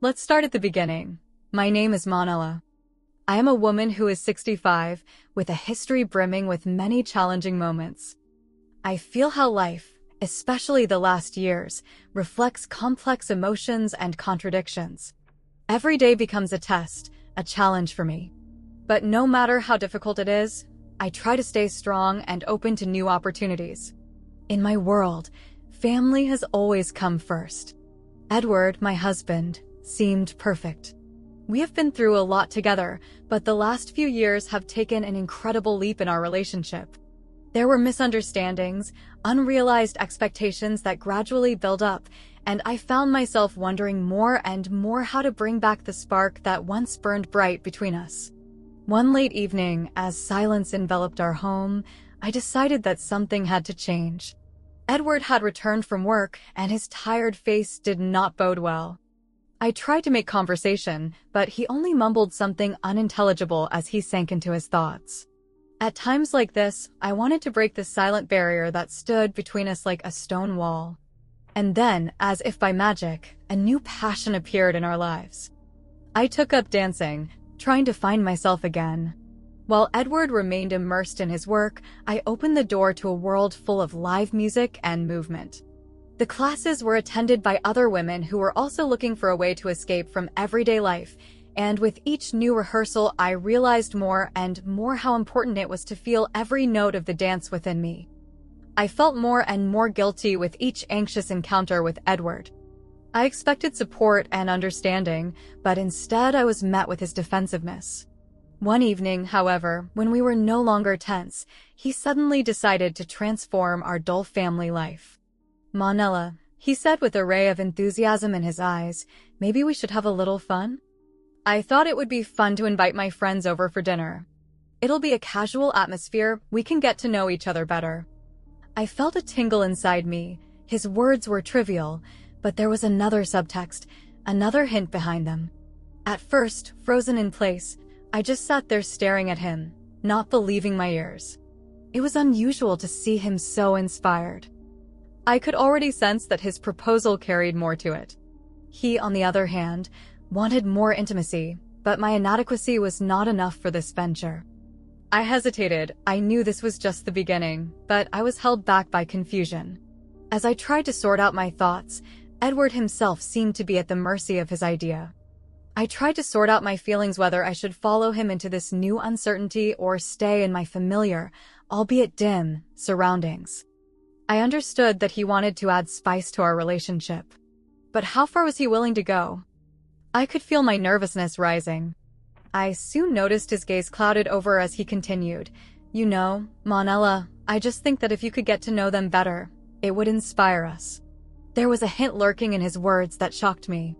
Let's start at the beginning. My name is Layla. I am a woman who is 65, with a history brimming with many challenging moments. I feel how life, especially the last years, reflects complex emotions and contradictions. Every day becomes a test, a challenge for me. But no matter how difficult it is, I try to stay strong and open to new opportunities. In my world, family has always come first. Edward, my husband, seemed perfect. We have been through a lot together, but the last few years have taken an incredible leap in our relationship. There were misunderstandings, unrealized expectations that gradually build up, and I found myself wondering more and more how to bring back the spark that once burned bright between us. One late evening, as silence enveloped our home, I decided that something had to change. Edward had returned from work, and his tired face did not bode well. I tried to make conversation, but he only mumbled something unintelligible as he sank into his thoughts. At times like this, I wanted to break the silent barrier that stood between us like a stone wall. And then, as if by magic, a new passion appeared in our lives. I took up dancing, trying to find myself again. While Edward remained immersed in his work, I opened the door to a world full of live music and movement. The classes were attended by other women who were also looking for a way to escape from everyday life, and with each new rehearsal I realized more and more how important it was to feel every note of the dance within me. I felt more and more guilty with each anxious encounter with Edward. I expected support and understanding, but instead I was met with his defensiveness. One evening, however, when we were no longer tense, he suddenly decided to transform our dull family life. "Manella," he said with a ray of enthusiasm in his eyes, "maybe we should have a little fun?" I thought it would be fun to invite my friends over for dinner. It'll be a casual atmosphere, we can get to know each other better. I felt a tingle inside me. His words were trivial, but there was another subtext, another hint behind them. At first, frozen in place, I just sat there staring at him, not believing my ears. It was unusual to see him so inspired. I could already sense that his proposal carried more to it. He, on the other hand, wanted more intimacy, but my inadequacy was not enough for this venture. I hesitated. I knew this was just the beginning, but I was held back by confusion. As I tried to sort out my thoughts, Edward himself seemed to be at the mercy of his idea. I tried to sort out my feelings whether I should follow him into this new uncertainty or stay in my familiar, albeit dim, surroundings. I understood that he wanted to add spice to our relationship. But how far was he willing to go? I could feel my nervousness rising. I soon noticed his gaze clouded over as he continued. "You know, Manella, I just think that if you could get to know them better, it would inspire us." There was a hint lurking in his words that shocked me.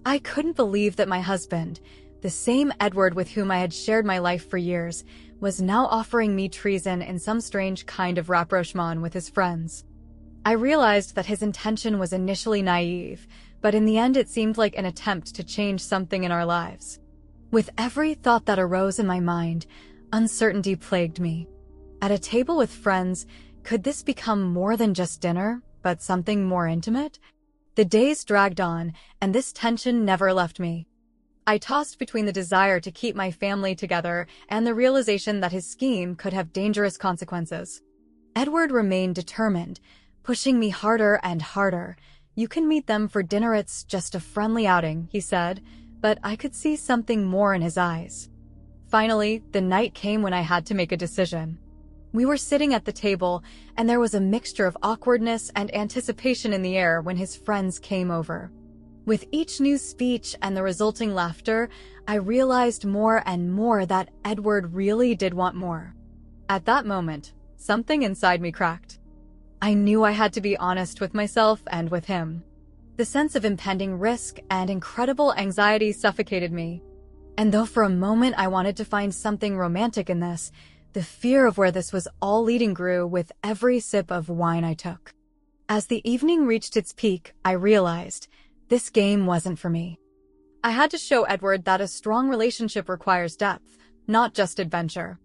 I couldn't believe that my husband, the same Edward with whom I had shared my life for years, was now offering me treason in some strange kind of rapprochement with his friends. I realized that his intention was initially naive, but in the end it seemed like an attempt to change something in our lives. With every thought that arose in my mind, uncertainty plagued me. At a table with friends, could this become more than just dinner, but something more intimate? The days dragged on, and this tension never left me. I tossed between the desire to keep my family together and the realization that his scheme could have dangerous consequences. Edward remained determined, pushing me harder and harder. "You can meet them for dinner, it's just a friendly outing," he said, but I could see something more in his eyes. Finally, the night came when I had to make a decision. We were sitting at the table, and there was a mixture of awkwardness and anticipation in the air when his friends came over. With each new speech and the resulting laughter, I realized more and more that Edward really did want more. At that moment, something inside me cracked. I knew I had to be honest with myself and with him. The sense of impending risk and incredible anxiety suffocated me. And though for a moment I wanted to find something romantic in this, the fear of where this was all leading grew with every sip of wine I took. As the evening reached its peak, I realized this game wasn't for me. I had to show Edward that a strong relationship requires depth, not just adventure.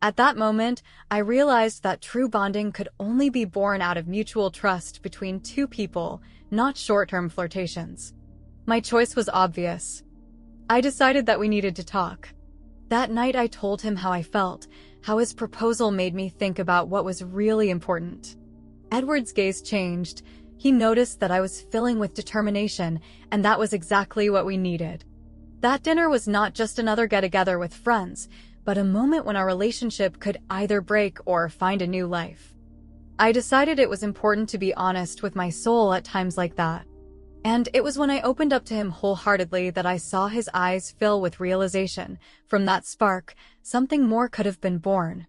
At that moment, I realized that true bonding could only be born out of mutual trust between two people, not short-term flirtations. My choice was obvious. I decided that we needed to talk. That night I told him how I felt, how his proposal made me think about what was really important. Edward's gaze changed. He noticed that I was filling with determination, and that was exactly what we needed. That dinner was not just another get-together with friends, but a moment when our relationship could either break or find a new life. I decided it was important to be honest with my soul at times like that. And it was when I opened up to him wholeheartedly that I saw his eyes fill with realization. From that spark, something more could have been born.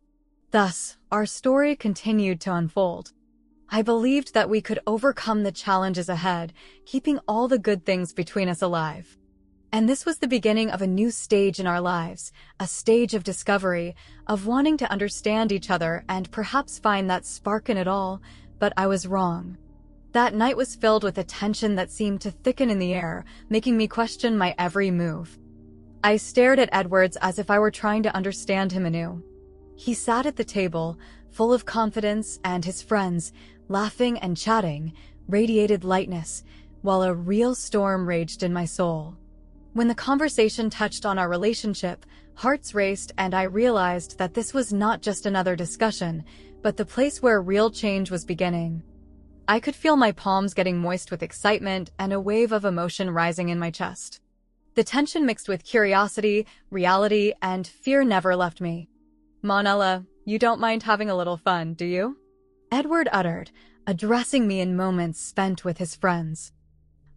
Thus, our story continued to unfold. I believed that we could overcome the challenges ahead, keeping all the good things between us alive. And this was the beginning of a new stage in our lives, a stage of discovery, of wanting to understand each other and perhaps find that spark in it all, but I was wrong. That night was filled with a tension that seemed to thicken in the air, making me question my every move. I stared at Edwards as if I were trying to understand him anew. He sat at the table, full of confidence, and his friends, laughing and chatting, radiated lightness, while a real storm raged in my soul. When the conversation touched on our relationship, hearts raced and I realized that this was not just another discussion, but the place where real change was beginning. I could feel my palms getting moist with excitement and a wave of emotion rising in my chest. The tension mixed with curiosity, reality, and fear never left me. "Manella, you don't mind having a little fun, do you?" Edward uttered, addressing me in moments spent with his friends.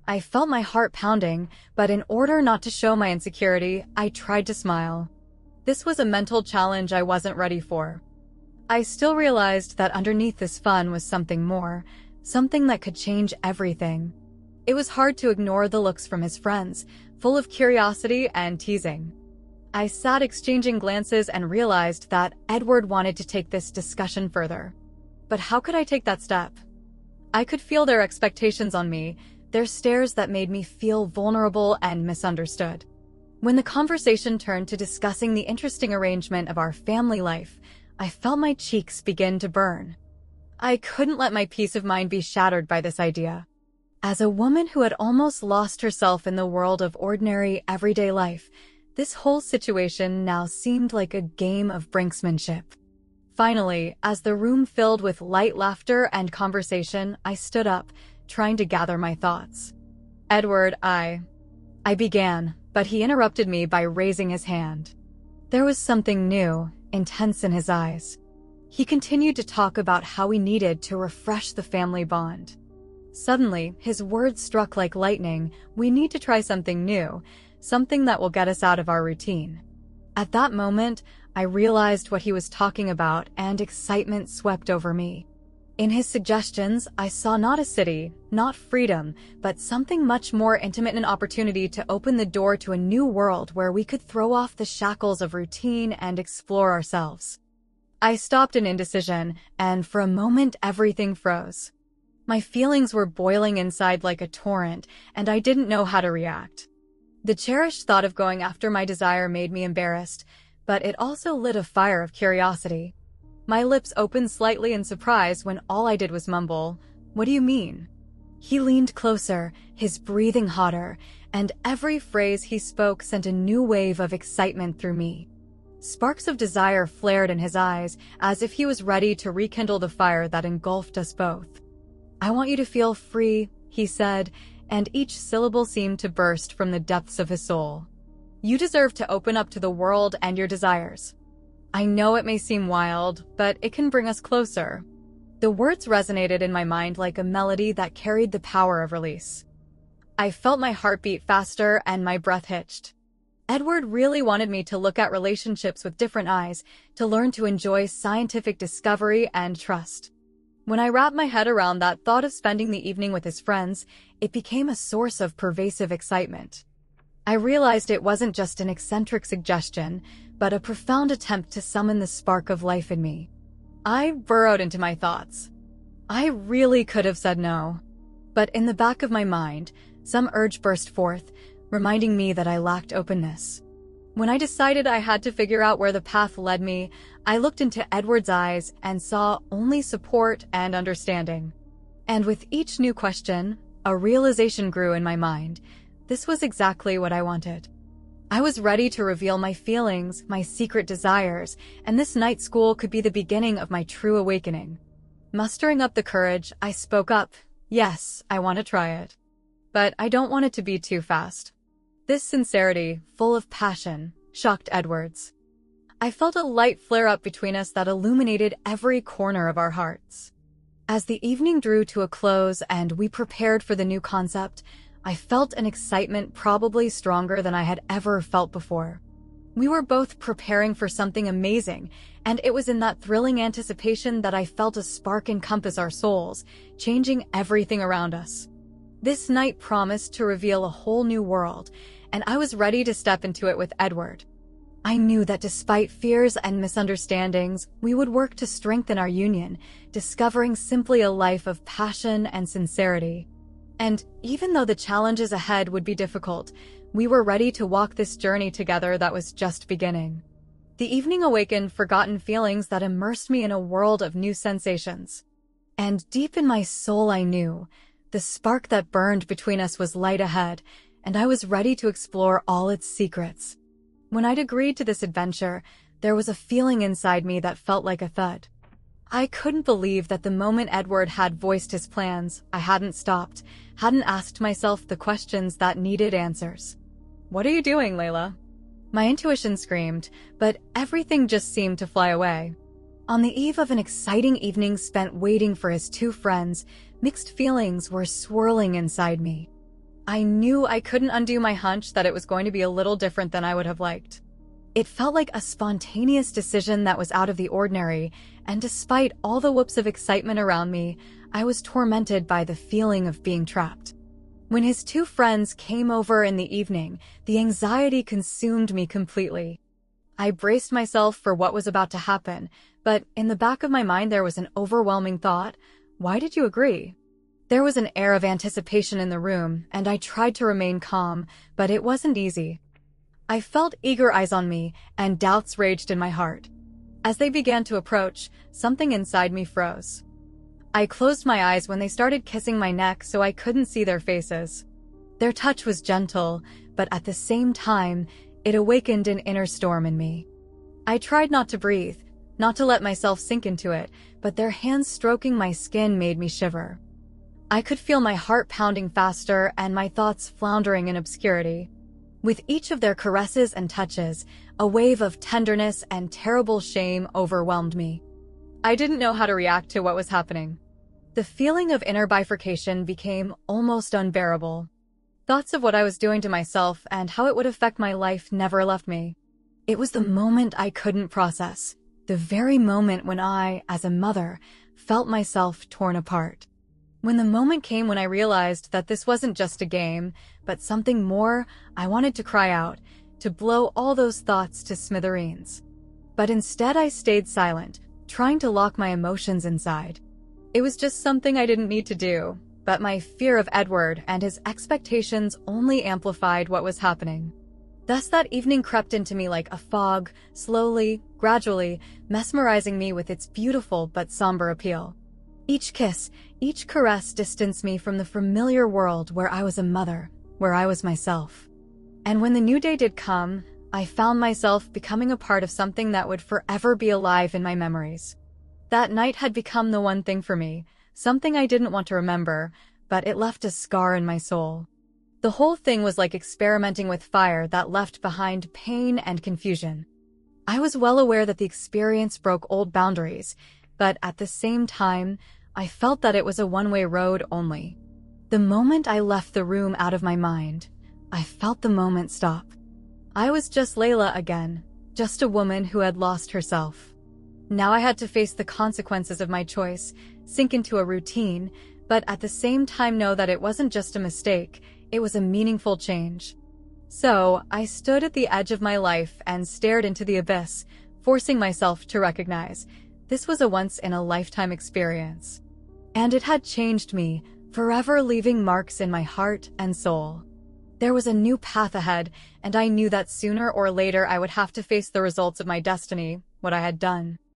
I felt my heart pounding, but in order not to show my insecurity, I tried to smile. This was a mental challenge I wasn't ready for. I still realized that underneath this fun was something more, something that could change everything. It was hard to ignore the looks from his friends, full of curiosity and teasing. I sat exchanging glances and realized that Edward wanted to take this discussion further. But how could I take that step? I could feel their expectations on me, their stares that made me feel vulnerable and misunderstood. When the conversation turned to discussing the interesting arrangement of our family life, I felt my cheeks begin to burn. I couldn't let my peace of mind be shattered by this idea. As a woman who had almost lost herself in the world of ordinary, everyday life, this whole situation now seemed like a game of brinksmanship. Finally, as the room filled with light laughter and conversation, I stood up, trying to gather my thoughts. "Edward, I began, but he interrupted me by raising his hand. There was something new, intense in his eyes. He continued to talk about how we needed to refresh the family bond. Suddenly, his words struck like lightning. "We need to try something new, something that will get us out of our routine." At that moment, I realized what he was talking about, and excitement swept over me. In his suggestions, I saw not a city, not freedom, but something much more intimate, an opportunity to open the door to a new world where we could throw off the shackles of routine and explore ourselves. I stopped in indecision, and for a moment everything froze. My feelings were boiling inside like a torrent, and I didn't know how to react. The cherished thought of going after my desire made me embarrassed, but it also lit a fire of curiosity. My lips opened slightly in surprise when all I did was mumble, "What do you mean?" He leaned closer, his breathing hotter, and every phrase he spoke sent a new wave of excitement through me. Sparks of desire flared in his eyes, as if he was ready to rekindle the fire that engulfed us both. "I want you to feel free," he said, and each syllable seemed to burst from the depths of his soul. "You deserve to open up to the world and your desires. I know it may seem wild, but it can bring us closer." The words resonated in my mind like a melody that carried the power of release. I felt my heart beat faster and my breath hitched. Edward really wanted me to look at relationships with different eyes, to learn to enjoy scientific discovery and trust. When I wrapped my head around that thought of spending the evening with his friends, it became a source of pervasive excitement. I realized it wasn't just an eccentric suggestion, but a profound attempt to summon the spark of life in me. I burrowed into my thoughts. I really could have said no. But in the back of my mind, some urge burst forth, reminding me that I lacked openness. When I decided I had to figure out where the path led me, I looked into Edward's eyes and saw only support and understanding. And with each new question, a realization grew in my mind. This was exactly what I wanted. I was ready to reveal my feelings, my secret desires, and this night school could be the beginning of my true awakening. Mustering up the courage, I spoke up. Yes, I want to try it. But I don't want it to be too fast. This sincerity, full of passion, shocked Edwards. I felt a light flare up between us that illuminated every corner of our hearts. As the evening drew to a close and we prepared for the new concept, I felt an excitement probably stronger than I had ever felt before. We were both preparing for something amazing, and it was in that thrilling anticipation that I felt a spark encompass our souls, changing everything around us. This night promised to reveal a whole new world, and I was ready to step into it with Edward. I knew that despite fears and misunderstandings, we would work to strengthen our union, discovering simply a life of passion and sincerity. And even though the challenges ahead would be difficult, we were ready to walk this journey together that was just beginning. The evening awakened forgotten feelings that immersed me in a world of new sensations. And deep in my soul I knew, the spark that burned between us was light ahead, and I was ready to explore all its secrets. When I'd agreed to this adventure, there was a feeling inside me that felt like a thud. I couldn't believe that the moment Edward had voiced his plans, I hadn't stopped, hadn't asked myself the questions that needed answers. "What are you doing, Layla?" My intuition screamed, but everything just seemed to fly away. On the eve of an exciting evening spent waiting for his two friends, mixed feelings were swirling inside me. I knew I couldn't undo my hunch that it was going to be a little different than I would have liked. It felt like a spontaneous decision that was out of the ordinary, and despite all the whoops of excitement around me, I was tormented by the feeling of being trapped. When his two friends came over in the evening, the anxiety consumed me completely. I braced myself for what was about to happen, but in the back of my mind there was an overwhelming thought: why did you agree? There was an air of anticipation in the room, and I tried to remain calm, but it wasn't easy. I felt eager eyes on me, and doubts raged in my heart. As they began to approach, something inside me froze. I closed my eyes when they started kissing my neck so I couldn't see their faces. Their touch was gentle, but at the same time, it awakened an inner storm in me. I tried not to breathe, not to let myself sink into it, but their hands stroking my skin made me shiver. I could feel my heart pounding faster and my thoughts floundering in obscurity. With each of their caresses and touches, a wave of tenderness and terrible shame overwhelmed me. I didn't know how to react to what was happening. The feeling of inner bifurcation became almost unbearable. Thoughts of what I was doing to myself and how it would affect my life never left me. It was the moment I couldn't process, the very moment when I, as a mother, felt myself torn apart. When the moment came when I realized that this wasn't just a game, but something more, I wanted to cry out, to blow all those thoughts to smithereens. But instead I stayed silent, trying to lock my emotions inside. It was just something I didn't need to do, but my fear of Edward and his expectations only amplified what was happening. Thus that evening crept into me like a fog, slowly, gradually, mesmerizing me with its beautiful but somber appeal. Each kiss, each caress distanced me from the familiar world where I was a mother, where I was myself. And when the new day did come, I found myself becoming a part of something that would forever be alive in my memories. That night had become the one thing for me, something I didn't want to remember, but it left a scar in my soul. The whole thing was like experimenting with fire that left behind pain and confusion. I was well aware that the experience broke old boundaries, but at the same time, I felt that it was a one-way road only. The moment I left the room out of my mind, I felt the moment stop. I was just Layla again, just a woman who had lost herself. Now I had to face the consequences of my choice, sink into a routine, but at the same time know that it wasn't just a mistake, it was a meaningful change. So, I stood at the edge of my life and stared into the abyss, forcing myself to recognize this was a once-in-a-lifetime experience. And it had changed me, forever leaving marks in my heart and soul. There was a new path ahead, and I knew that sooner or later I would have to face the results of my destiny, what I had done.